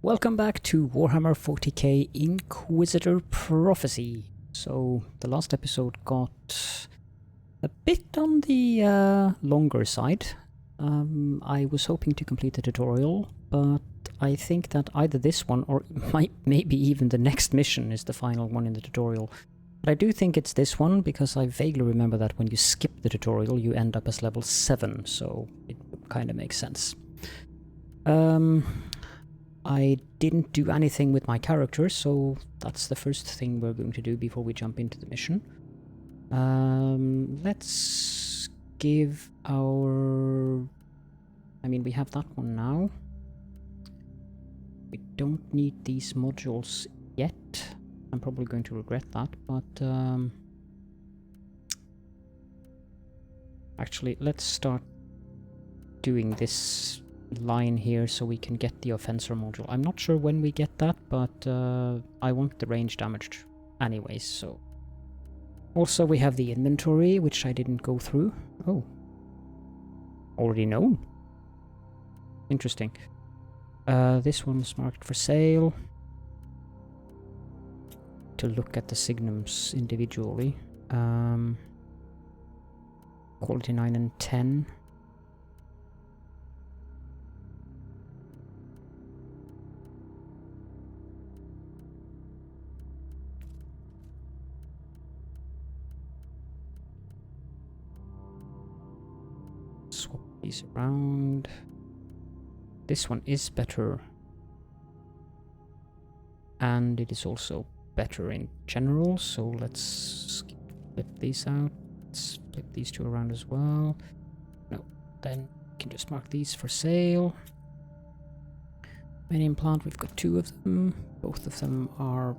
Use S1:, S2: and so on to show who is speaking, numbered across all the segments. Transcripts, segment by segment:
S1: Welcome back to Warhammer 40k Inquisitor Prophecy. So, the last episode got a bit on the longer side. I was hoping to complete the tutorial, but I think that either this one or maybe even the next mission is the final one in the tutorial. But I do think it's this one, because I vaguely remember that when you skip the tutorial you end up as level 7, so it kind of makes sense. I didn't do anything with my character, so that's the first thing we're going to do before we jump into the mission. Let's give our... we have that one now. We don't need these modules yet. I'm probably going to regret that, but... Actually, let's start doing this line here so we can get the offensor module. I'm not sure when we get that, but I want the range damage anyways, so... Also, we have the inventory, which I didn't go through. Oh. Already known. Interesting. This one's marked for sale. To look at the signums individually. Quality 9 and 10. Swap these around. This one is better, and it is also better in general, so let's flip these out. Let's flip these two around as well. No, then we can just mark these for sale. Main implant, we've got 2 of them. Both of them are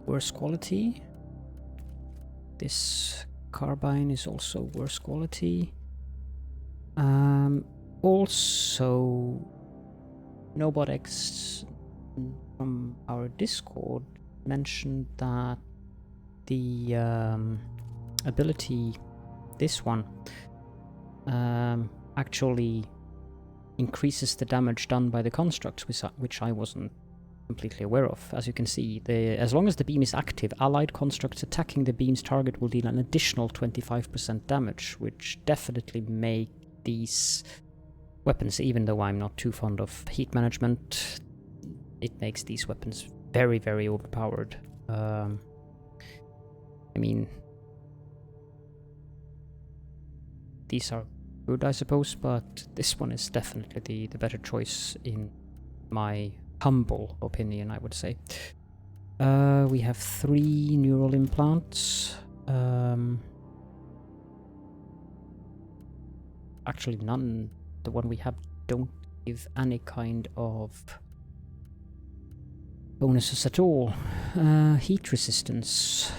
S1: worse quality. This carbine is also worse quality. Also, Nobodex from our Discord mentioned that the ability, this one, actually increases the damage done by the constructs, which I wasn't completely aware of. As you can see, as long as the beam is active, allied constructs attacking the beam's target will deal an additional 25% damage, which definitely make these weapons, even though I'm not too fond of heat management, it makes these weapons very, very overpowered. These are good, I suppose, but this one is definitely the better choice in my humble opinion, I would say. We have 3 neural implants. Actually, none. The one we have don't give any kind of bonuses at all. Heat resistance.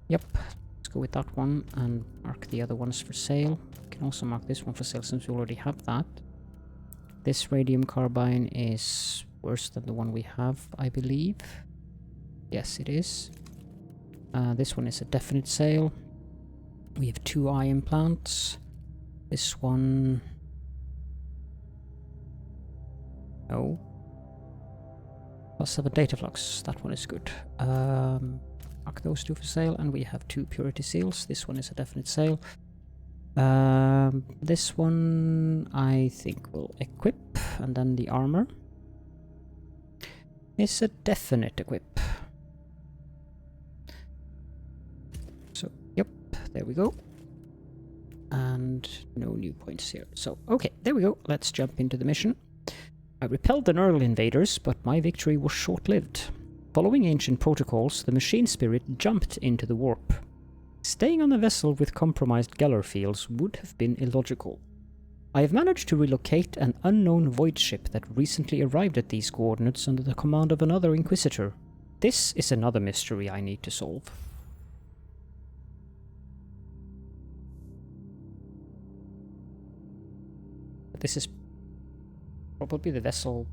S1: Yep, let's go with that one and mark the other ones for sale. We can also mark this one for sale since we already have that. This radium carbine is worse than the one we have, I believe. Yes, it is. This one is a definite sale. We have 2 eye implants. This one... No. +7 data flux. That one is good. Mark those 2 for sale, and we have 2 purity seals. This one is a definite sale. This one I think we'll equip, and then the armor is a definite equip. So, yep, there we go. And no new points here. So, okay, there we go. Let's jump into the mission. I repelled the Nurgle invaders, but my victory was short-lived. Following ancient protocols, the machine spirit jumped into the warp. Staying on a vessel with compromised Geller fields would have been illogical. I have managed to relocate an unknown void ship that recently arrived at these coordinates under the command of another Inquisitor. This is another mystery I need to solve. This is probably the vessel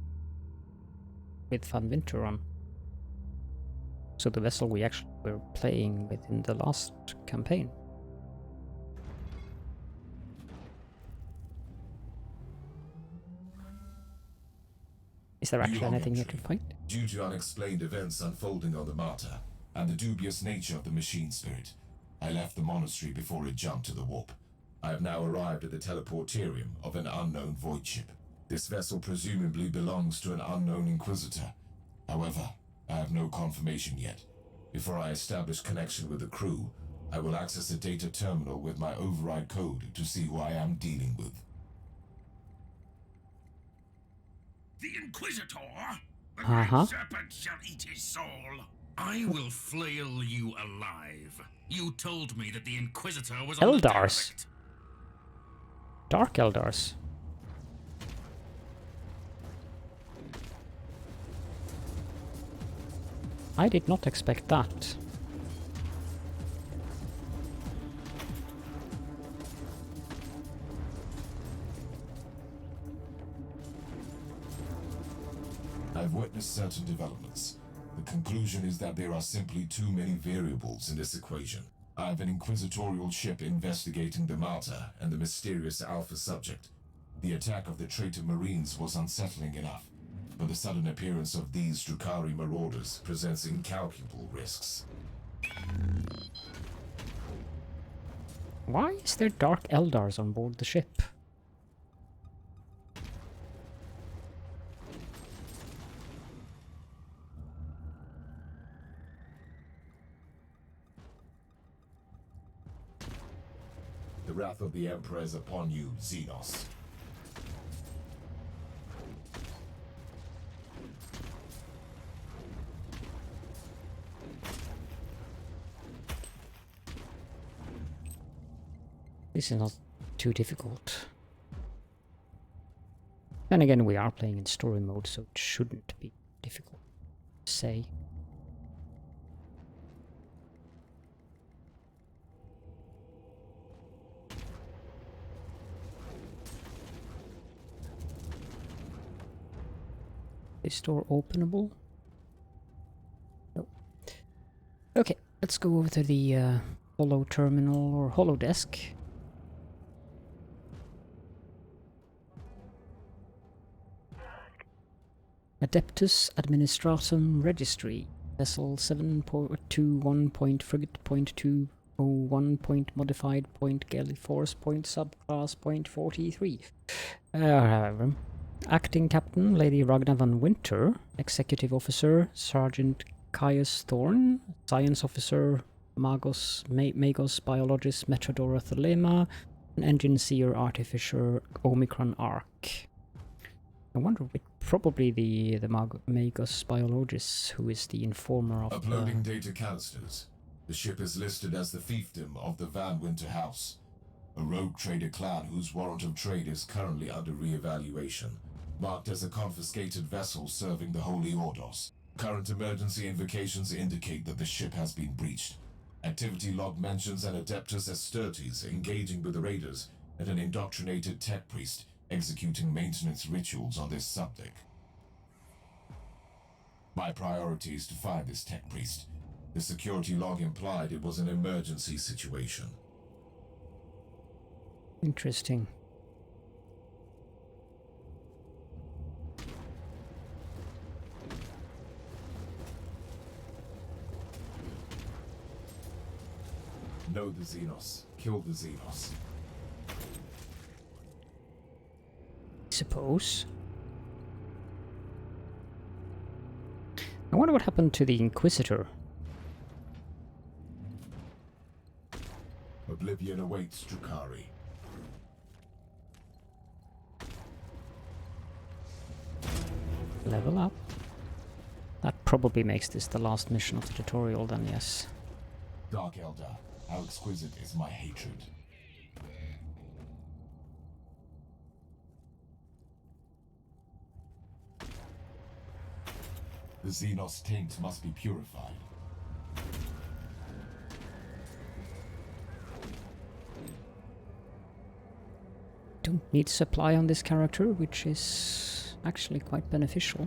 S1: with Van Winter on. So the vessel we actually were playing with in the last campaign. Is there actually anything here to fight?
S2: Due to unexplained events unfolding on the Martyr, and the dubious nature of the machine spirit, I left the monastery before it jumped to the warp. I have now arrived at the teleporterium of an unknown void ship. This vessel presumably belongs to an unknown Inquisitor. However, I have no confirmation yet. Before I establish connection with the crew, I will access a data terminal with my override code to see who I am dealing with.
S3: The Inquisitor? The great serpent shall eat his soul. I will flail you alive. You told me that the Inquisitor was on the
S1: Eldars. Dark Eldars. I did not expect that.
S2: I've witnessed certain developments. The conclusion is that there are simply too many variables in this equation. I have an inquisitorial ship investigating the Martyr and the mysterious Alpha subject. The attack of the traitor Marines was unsettling enough, but the sudden appearance of these Drukhari marauders presents incalculable risks.
S1: Why is there Dark Eldars on board the ship?
S2: The wrath of the Emperor is upon you, Xenos.
S1: This is not too difficult. Then again, we are playing in story mode, so it shouldn't be difficult to say. Is door openable? No. Okay, let's go over to the holo terminal or holo desk. Adeptus Administratum Registry, vessel 7.21 point frigate point 201 point modified point galley force point subclass point 43. However, acting captain Lady Ragnar van Winter, executive officer Sergeant Caius Thorn, science officer Magos biologist Metrodora Thelema, and engine seer artificer Omicron Arc. I wonder if probably the Magos biologist who is the informer of
S2: uploading data canisters. The ship is listed as the fiefdom of the Van Winter House, a rogue trader clan whose warrant of trade is currently under re-evaluation, marked as a confiscated vessel serving the Holy Ordos. Current emergency invocations indicate that the ship has been breached. Activity log mentions an Adeptus Astartes engaging with the raiders and an indoctrinated tech priest executing maintenance rituals on this subdeck. My priority is to find this tech priest. The security log implied it was an emergency situation.
S1: Interesting.
S2: Know the Xenos. Kill the Xenos.
S1: Suppose. I wonder what happened to the Inquisitor.
S2: Oblivion awaits, Drukhari.
S1: Level up. That probably makes this the last mission of the tutorial then, yes.
S2: Dark Elder, how exquisite is my hatred. The Xenos taint must be purified.
S1: Don't need supply on this character, which is actually quite beneficial.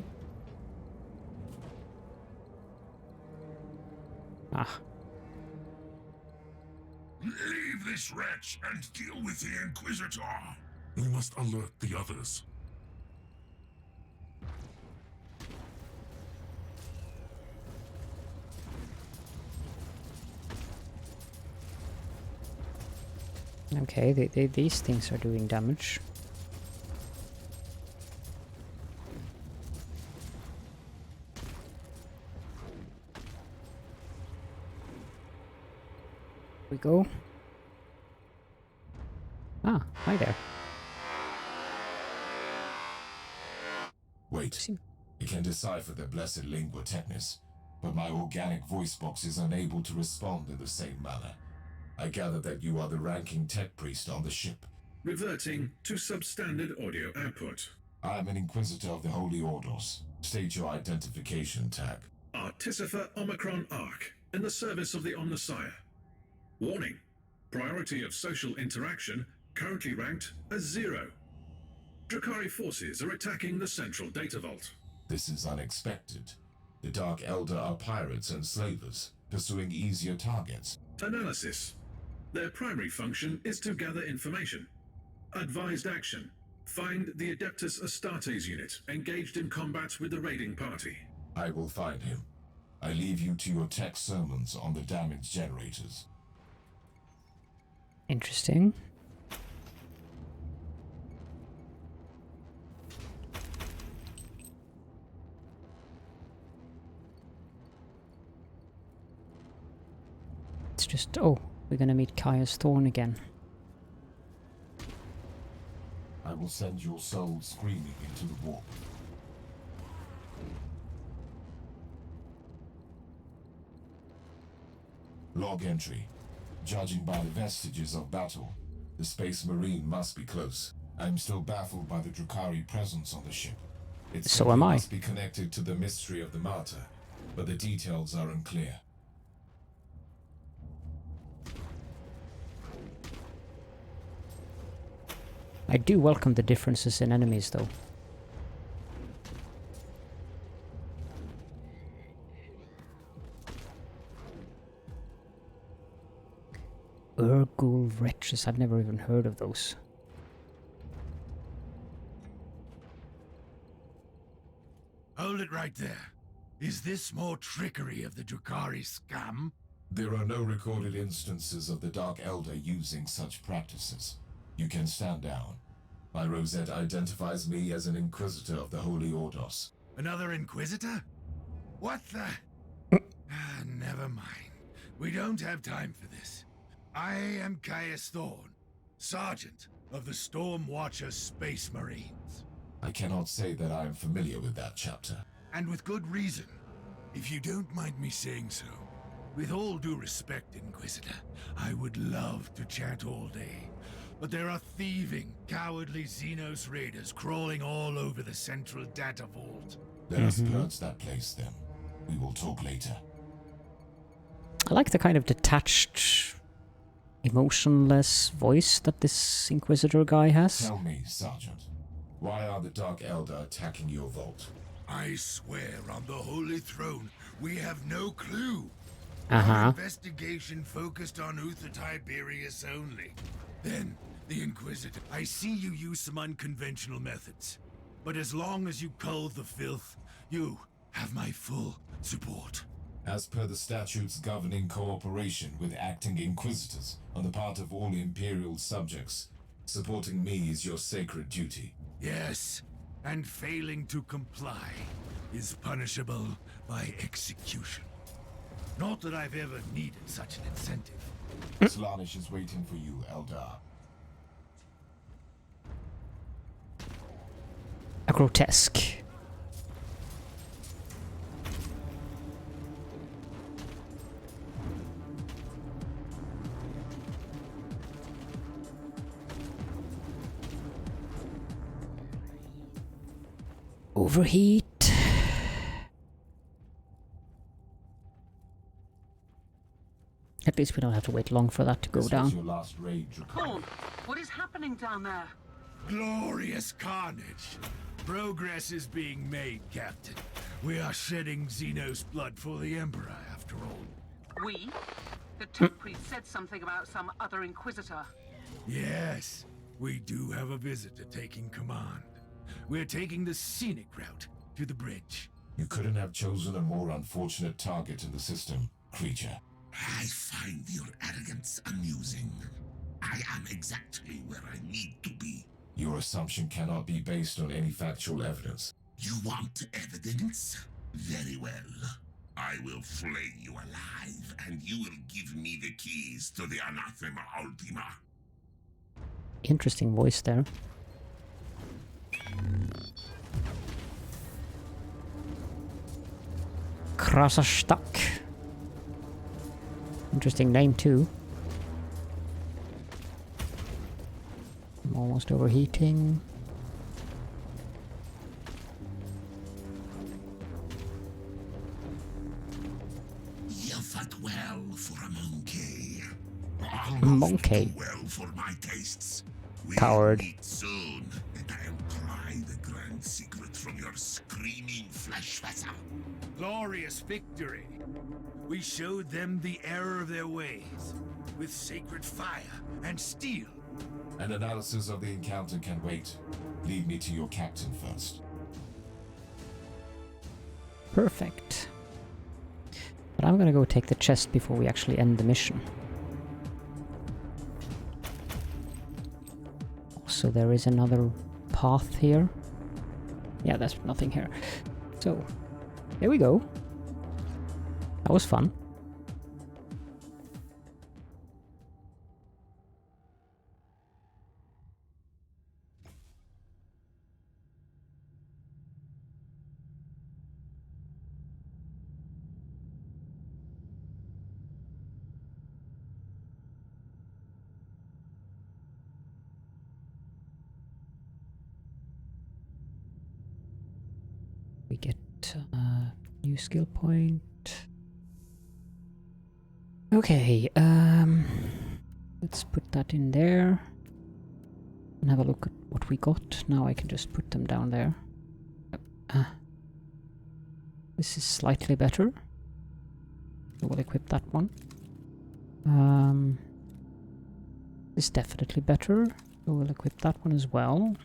S1: Ah.
S3: Leave this wretch and deal with the Inquisitor. We must alert the others.
S1: Okay, these things are doing damage. We go. Ah, hi there.
S2: Wait, I can decipher the blessed lingua technis, but my organic voice box is unable to respond in the same manner. I gather that you are the ranking tech priest on the ship.
S4: Reverting to substandard audio output.
S2: I am an Inquisitor of the Holy Ordos. State your identification tag.
S4: Artificer Omicron Arc, in the service of the Omnissiah. Warning. Priority of social interaction currently ranked as 0. Drakari forces are attacking the central data vault.
S2: This is unexpected. The Dark Elder are pirates and slavers, pursuing easier targets.
S4: Analysis. Their primary function is to gather information. Advised action. Find the Adeptus Astartes unit engaged in combat with the raiding party.
S2: I will find him. I leave you to your tech sermons on the damage generators.
S1: Interesting. It's just... oh, we're gonna meet Caius Thorn again.
S2: I will send your soul screaming into the warp. Log entry. Judging by the vestiges of battle, the Space Marine must be close. I'm still baffled by the Drakari presence on the ship. It
S1: So am I.
S2: must be connected to the mystery of the Martyr, but the details are unclear.
S1: I do welcome the differences in enemies, though. Urgul wretches, I've never even heard of those.
S3: Hold it right there. Is this more trickery of the Drakari scum?
S2: There are no recorded instances of the Dark Elder using such practices. You can stand down. My rosette identifies me as an Inquisitor of the Holy Ordos.
S3: Another Inquisitor? What the... never mind. We don't have time for this. I am Caius Thorn, Sergeant of the Storm Watcher Space Marines.
S2: I cannot say that I am familiar with that chapter.
S3: And with good reason, if you don't mind me saying so. With all due respect, Inquisitor, I would love to chat all day. But there are thieving, cowardly Xenos raiders crawling all over the central data vault.
S2: Let us purge that place then. We will talk later.
S1: I like the kind of detached, emotionless voice that this Inquisitor guy has.
S2: Tell me, Sergeant, why are the Dark Elder attacking your vault?
S3: I swear on the Holy Throne, we have no clue.
S1: Uh-huh.
S3: Our investigation focused on Uther Tiberius only. Then, the Inquisitor. I see you use some unconventional methods. But as long as you cull the filth, you have my full support.
S2: As per the statutes governing cooperation with acting Inquisitors on the part of all Imperial subjects, supporting me is your sacred duty.
S3: Yes, and failing to comply is punishable by execution. Not that I've ever needed such an incentive.
S2: Slaanesh is waiting for you, Eldar.
S1: A grotesque. Overheat. At least we don't have to wait long for that to go
S2: This was
S1: down.
S2: your last raid, Drakari.
S5: Thorn, what is happening down there?
S3: Glorious carnage. Progress is being made, Captain. We are shedding Xenos blood for the Emperor, after all.
S5: We? The tech priest said something about some other Inquisitor.
S3: Yes, we do have a visitor taking command. We're taking the scenic route to the bridge.
S2: You couldn't have chosen a more unfortunate target in the system, creature.
S3: I find your arrogance amusing. I am exactly where I need to be.
S2: Your assumption cannot be based on any factual evidence.
S3: You want evidence? Very well. I will flay you alive, and you will give me the keys to the Anathema Ultima.
S1: Interesting voice there. Krasastak. Interesting name too. I'm almost overheating.
S3: You fought well for a monkey.
S1: Monkey.
S3: Too well for my tastes. We'll
S1: Coward.
S3: meet soon, and I'll pry the grand secret from your screaming flesh vessel. Glorious victory. We showed them the error of their ways, with sacred fire and steel.
S2: An analysis of the encounter can wait. Lead me to your captain first.
S1: Perfect. But I'm gonna go take the chest before we actually end the mission. So there is another path here. Yeah, there's nothing here. So, there we go. That was fun. We get a new skill point. Okay, let's put that in there and have a look at what we got. Now I can just put them down there. This is slightly better. So we'll equip that one. This is definitely better. So we'll equip that one as well.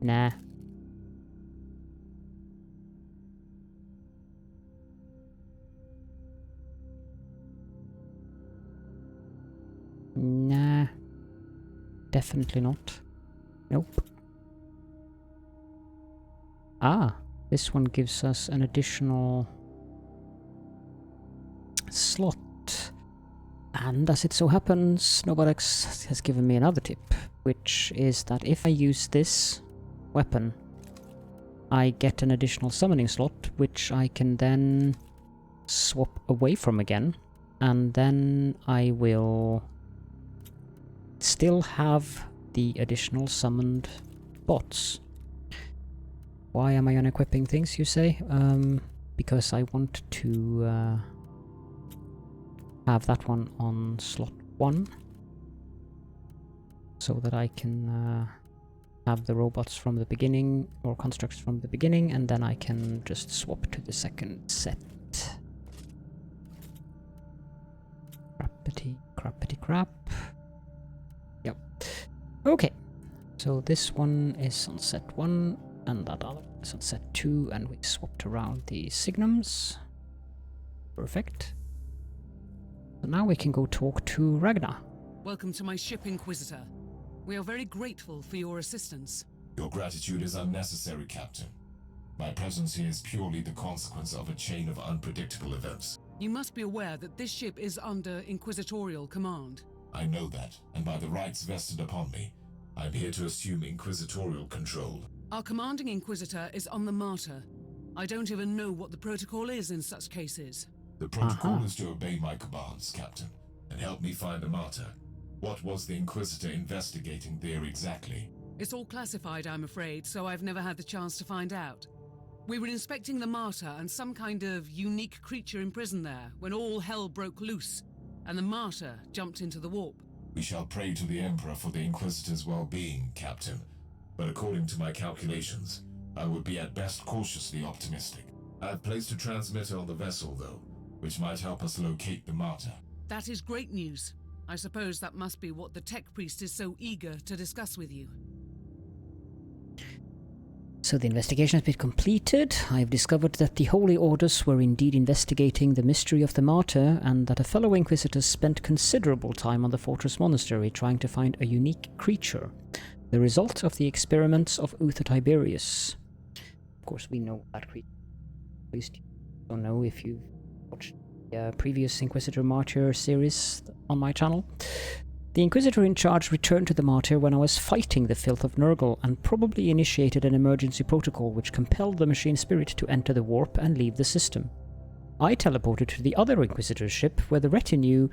S1: Nah. Nah. Definitely not. Nope. Ah, this one gives us an additional slot. And as it so happens, Nobodex has given me another tip, which is that if I use this weapon, I get an additional summoning slot, which I can then swap away from again, and then I will still have the additional summoned bots. Why am I unequipping things, you say? Because I want to have that one on slot 1, so that I can have the robots from the beginning, or constructs from the beginning, and then I can just swap to the second set. Crappity crap. Yep. Okay, so this one is on set 1, and that other one is on set 2, and we swapped around the signums. Perfect. So now we can go talk to Ragnar.
S5: Welcome to my ship, Inquisitor. We are very grateful for your assistance.
S2: Your gratitude is unnecessary, Captain. My presence here is purely the consequence of a chain of unpredictable events.
S5: You must be aware that this ship is under Inquisitorial command.
S2: I know that, and by the rights vested upon me, I'm here to assume Inquisitorial control.
S5: Our commanding Inquisitor is on the Martyr. I don't even know what the protocol is in such cases.
S2: The protocol is to obey my commands, Captain, and help me find the Martyr. What was the Inquisitor investigating there exactly?
S5: It's all classified, I'm afraid, so I've never had the chance to find out. We were inspecting the Martyr and some kind of unique creature imprisoned there when all hell broke loose, and the Martyr jumped into the warp.
S2: We shall pray to the Emperor for the Inquisitor's well-being, Captain. But according to my calculations, I would be at best cautiously optimistic. I've placed a transmitter on the vessel, though, which might help us locate the Martyr.
S5: That is great news. I suppose that must be what the tech priest is so eager to discuss with you.
S1: So the investigation has been completed. I've discovered that the Holy Orders were indeed investigating the mystery of the Martyr, and that a fellow Inquisitor spent considerable time on the Fortress Monastery trying to find a unique creature, the result of the experiments of Uther Tiberius. Of course, we know that creature. At least you don't know if you've watched the previous Inquisitor Martyr series on my channel. The Inquisitor in charge returned to the Martyr when I was fighting the filth of Nurgle, and probably initiated an emergency protocol which compelled the machine spirit to enter the warp and leave the system. I teleported to the other Inquisitor's ship, where the retinue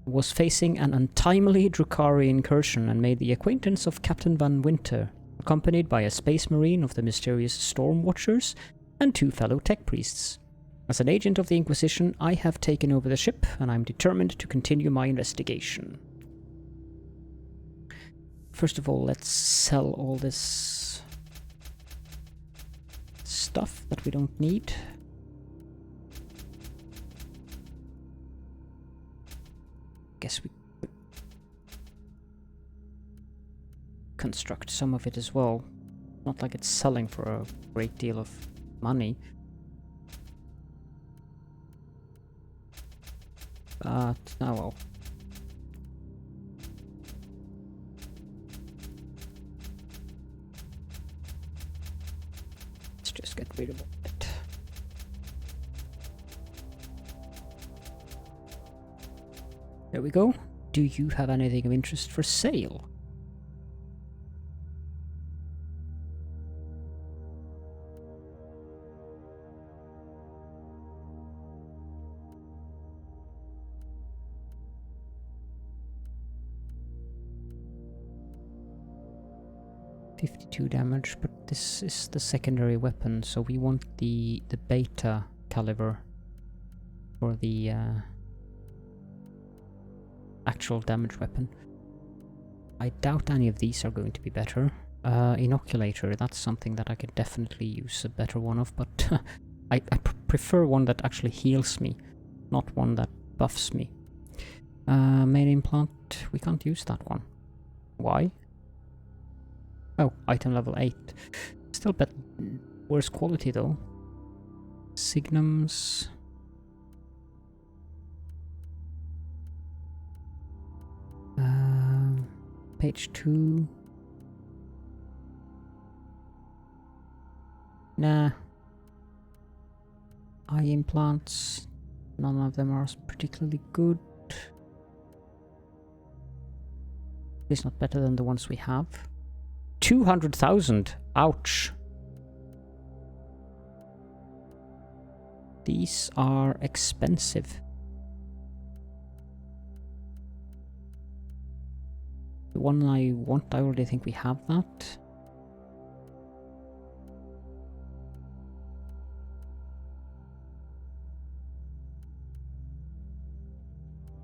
S1: was facing an untimely Drukhari incursion, and made the acquaintance of Captain Van Winter, accompanied by a space marine of the mysterious Storm Watchers and 2 fellow tech priests. As an agent of the Inquisition, I have taken over the ship, and I'm determined to continue my investigation. First of all, let's sell all this stuff that we don't need. Guess we could construct some of it as well. Not like it's selling for a great deal of money. But, oh well. Just get rid of it. There we go. Do you have anything of interest for sale? .52 damage, but this is the secondary weapon, so we want the beta caliber for the actual damage weapon. I doubt any of these are going to be better. Inoculator, that's something that I could definitely use a better one of, but I prefer one that actually heals me, not one that buffs me. Main implant, we can't use that one. Why? Oh, item level 8. Still worse quality though. Signums. Page 2. Nah. Eye implants. None of them are particularly good. It's not better than the ones we have. 200,000. Ouch. These are expensive. The one I want, I already think we have that.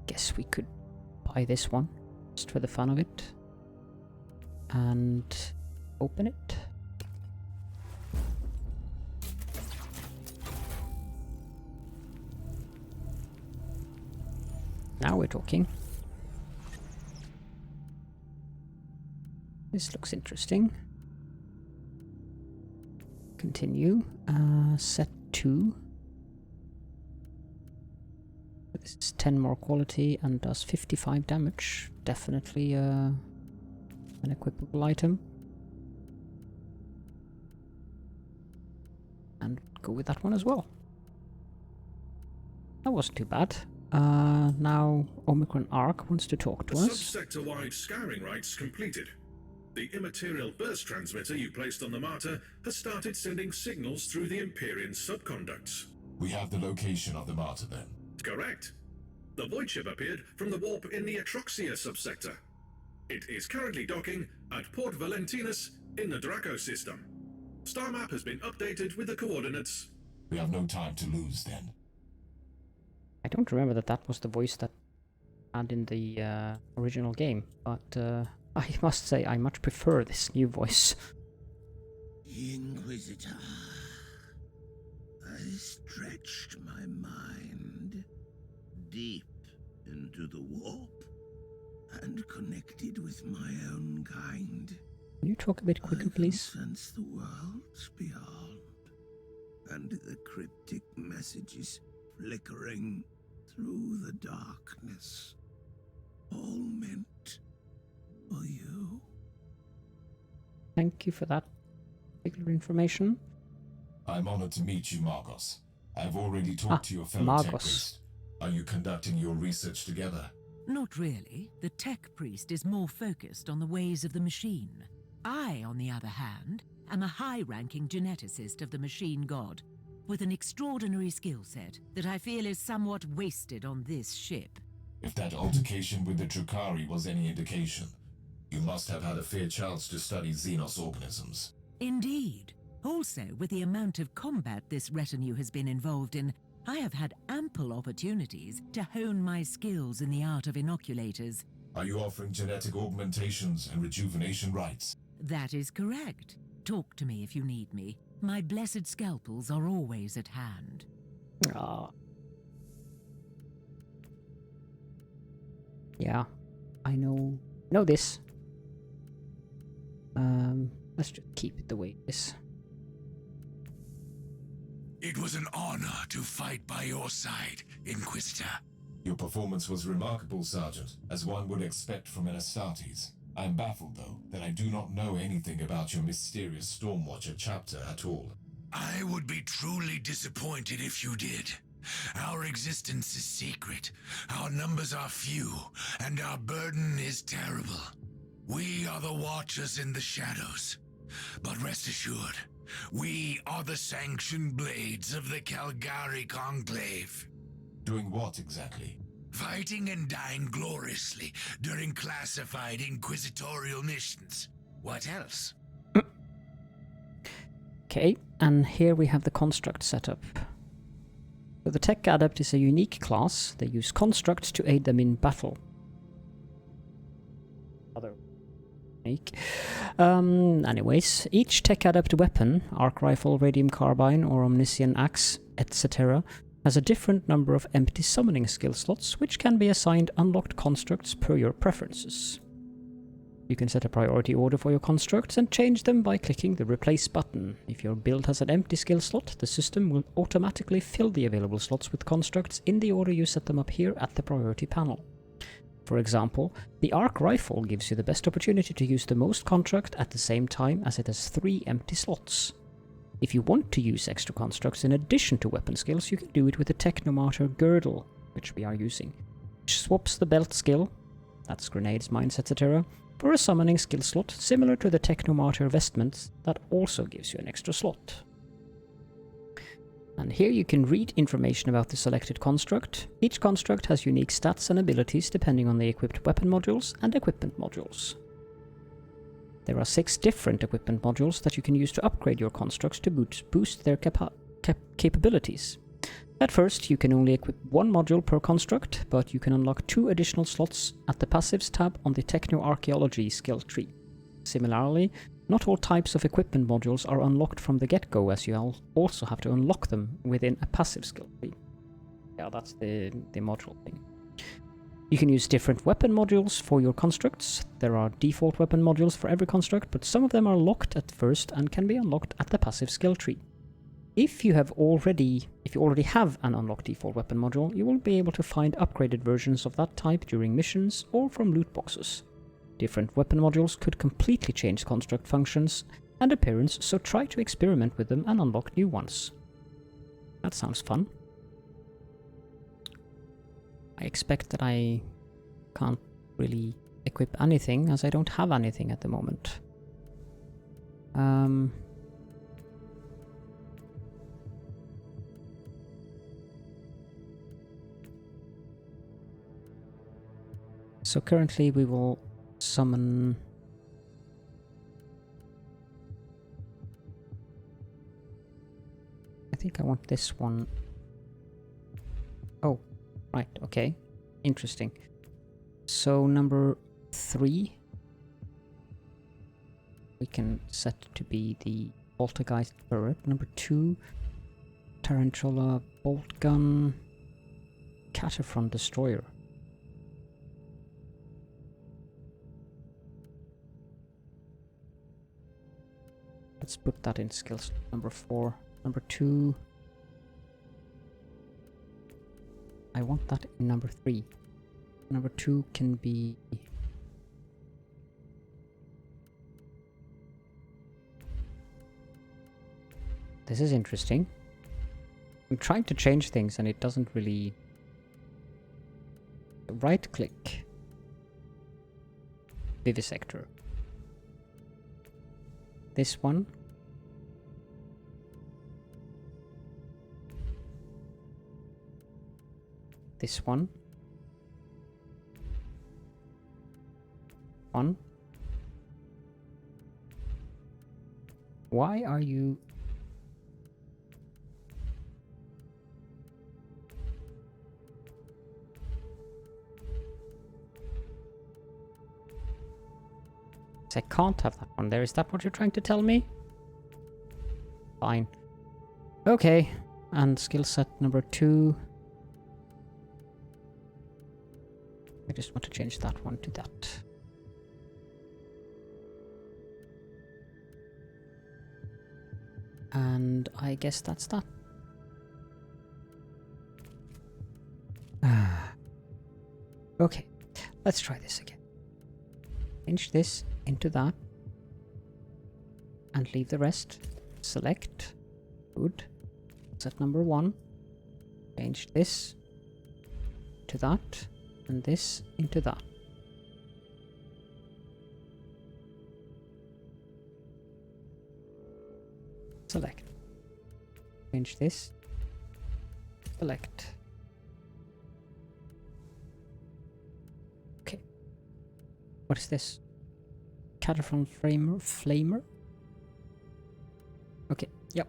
S1: Guess we could buy this one, just for the fun of it. And open it. Now we're talking. This looks interesting. Continue. Set 2. This is 10 more quality and does 55 damage. Definitely an equipable item. And go with that one as well. That wasn't too bad. Now Omicron Arc wants to talk to us.
S4: Subsector-wide scouring rights completed. The immaterial burst transmitter you placed on the Martyr has started sending signals through the Imperium subconducts.
S2: We have the location of the Martyr then.
S4: Correct. The void ship appeared from the warp in the Atroxia subsector. It is currently docking at Port Valentinus in the Draco system. Star map has been updated with the coordinates.
S2: We have no time to lose then.
S1: I don't remember that was the voice that had in the original game, but I must say I much prefer this new voice.
S3: Inquisitor, I stretched my mind deep into the warp and connected with my own kind.
S1: Can you talk a bit quicker,
S3: I can
S1: please?
S3: sense the worlds beyond, and the cryptic messages flickering through the darkness. All meant for you.
S1: Thank you for that particular information.
S2: I'm honored to meet you, Margos. I've already talked to your fellow tech
S1: Margos.
S2: priest. Are you conducting your research together?
S6: Not really. The tech priest is more focused on the ways of the machine. I, on the other hand, am a high-ranking geneticist of the machine god, with an extraordinary skill set that I feel is somewhat wasted on this ship.
S2: If that altercation with the Drukhari was any indication, you must have had a fair chance to study Xenos organisms.
S6: Indeed. Also, with the amount of combat this retinue has been involved in, I have had ample opportunities to hone my skills in the art of inoculators.
S2: Are you offering genetic augmentations and rejuvenation rites?
S6: That is correct. Talk to me if you need me. My blessed scalpels are always at hand.
S1: Ah. Yeah, I know this. Let's just keep it the way it is.
S3: It was an honor to fight by your side, Inquisitor.
S2: Your performance was remarkable, Sergeant, as one would expect from an Astartes. I'm baffled, though, that I do not know anything about your mysterious Stormwatcher chapter at all.
S3: I would be truly disappointed if you did. Our existence is secret, our numbers are few, and our burden is terrible. We are the Watchers in the shadows. But rest assured, we are the sanctioned blades of the Caligari Conclave.
S2: Doing what exactly?
S3: Fighting and dying gloriously during classified inquisitorial missions. What else?
S1: Okay, and here we have the construct setup. So the Tech Adept is a unique class. They use constructs to aid them in battle. Other unique. Anyways, each Tech Adept weapon, arc rifle, radium carbine, or omniscient axe, etc., has a different number of empty summoning skill slots, which can be assigned unlocked constructs per your preferences. You can set a priority order for your constructs and change them by clicking the Replace button. If your build has an empty skill slot, the system will automatically fill the available slots with constructs in the order you set them up here at the priority panel. For example, the arc rifle gives you the best opportunity to use the most construct at the same time as it has 3 empty slots. If you want to use extra constructs in addition to weapon skills, you can do it with the Technomartyr girdle, which we are using, which swaps the belt skill, that's grenades, mines, etc., for a summoning skill slot similar to the Technomartyr vestments that also gives you an extra slot. And here you can read information about the selected construct. Each construct has unique stats and abilities depending on the equipped weapon modules and equipment modules. There are 6 different equipment modules that you can use to upgrade your constructs to boost their capabilities. At first, you can only equip 1 module per construct, but you can unlock 2 additional slots at the Passives tab on the Techno-Archaeology skill tree. Similarly, not all types of equipment modules are unlocked from the get-go, as you also have to unlock them within a passive skill tree. Yeah, that's the module thing. You can use different weapon modules for your constructs. There are default weapon modules for every construct, but some of them are locked at first and can be unlocked at the passive skill tree. If you already have an unlocked default weapon module, you will be able to find upgraded versions of that type during missions or from loot boxes. Different weapon modules could completely change construct functions and appearance, so try to experiment with them and unlock new ones. That sounds fun. I expect that I can't really equip anything, as I don't have anything at the moment. So currently we will summon... I think I want this one. Oh, right, okay. Interesting. So number 3 we can set to be the Poltergeist turret. Number 2, Tarantula bolt gun, Cataphront destroyer. let's put that in skills number 4. Number 2. I want that in number 3. Number 2 can be... This is interesting. I'm trying to change things and it doesn't really... Right click. Vivisector. This one. This one. One. Why are you... I can't have that one there. Is that what you're trying to tell me? Fine. Okay. And skill set number 2. I just want to change that one to that. And I guess that's that. Okay. Let's try this again. Change this into that and leave the rest. Select. Good. Set number 1. Change this to that and this into that. Select. Change this. Select. Okay. What is this? Caledorn flamer? Okay, yep.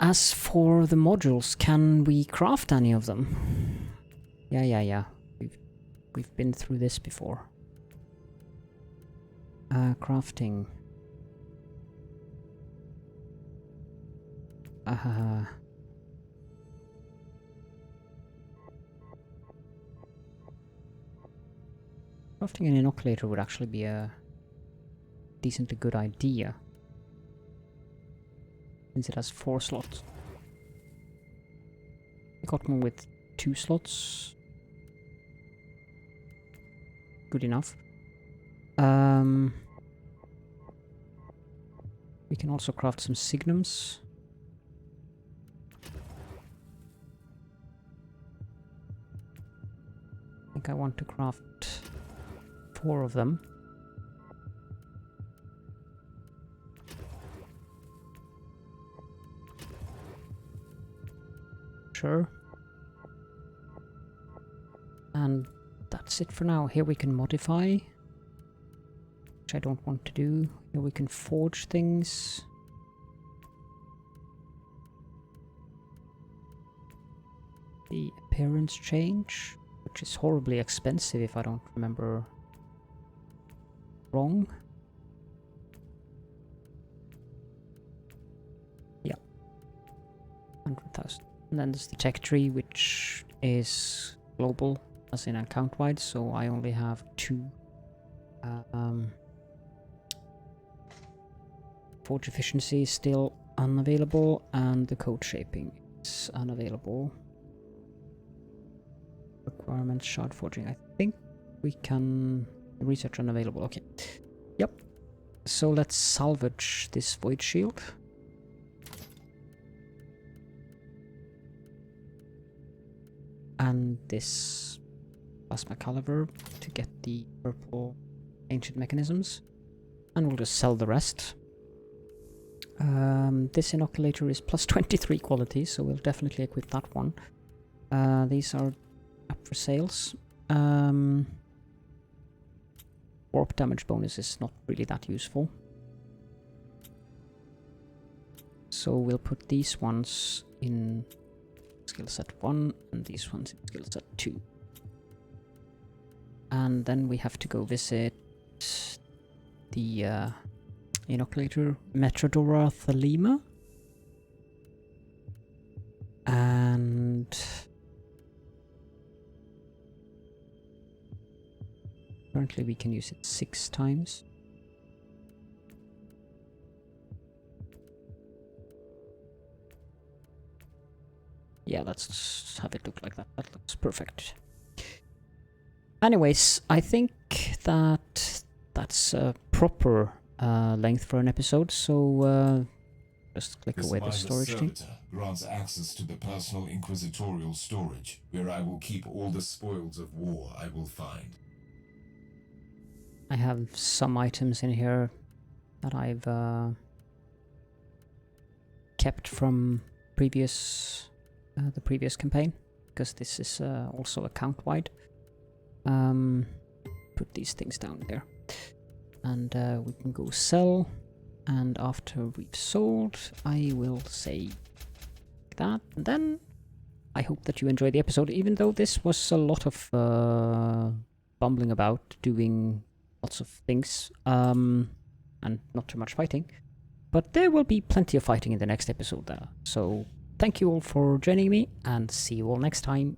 S1: As for the modules, can we craft any of them? Yeah. We've been through this before. Crafting. Crafting an inoculator would actually be a decently good idea, since it has 4 slots. I got one with 2 slots. Good enough. We can also craft some signums. I think I want to craft 4 of them. Sure. And that's it for now. Here we can modify, which I don't want to do. Here we can forge things. The appearance change, which is horribly expensive if I don't remember wrong. Yeah. 100,000. And then there's the tech tree, which is global, as in account-wide, so I only have 2. Forge efficiency is still unavailable, and the code shaping is unavailable. Requirements, shard forging. I think we can... Research unavailable, okay. Yep. So let's salvage this void shield. And this plasma caliber to get the purple ancient mechanisms. And we'll just sell the rest. This inoculator is plus 23 quality, so we'll definitely equip that one. These are up for sales. Warp damage bonus is not really that useful. So we'll put these ones in skill set 1 and these ones in skill set 2. And then we have to go visit the inoculator Metrodora Thelema. And currently we can use it 6 times. Yeah, let's have it look like that. That looks perfect. Anyways, I think that's a proper length for an episode, so just click
S2: This
S1: away the
S2: mindless
S1: storage thing.
S2: servitor grants access to the personal inquisitorial storage, where I will keep all the spoils of war I will find.
S1: I have some items in here that I've kept from the previous campaign, because this is also account-wide. Put these things down there. And we can go sell, and after we've sold, I will say that. And then I hope that you enjoyed the episode, even though this was a lot of bumbling about, doing lots of things, and not too much fighting. But there will be plenty of fighting in the next episode there. So thank you all for joining me, and see you all next time.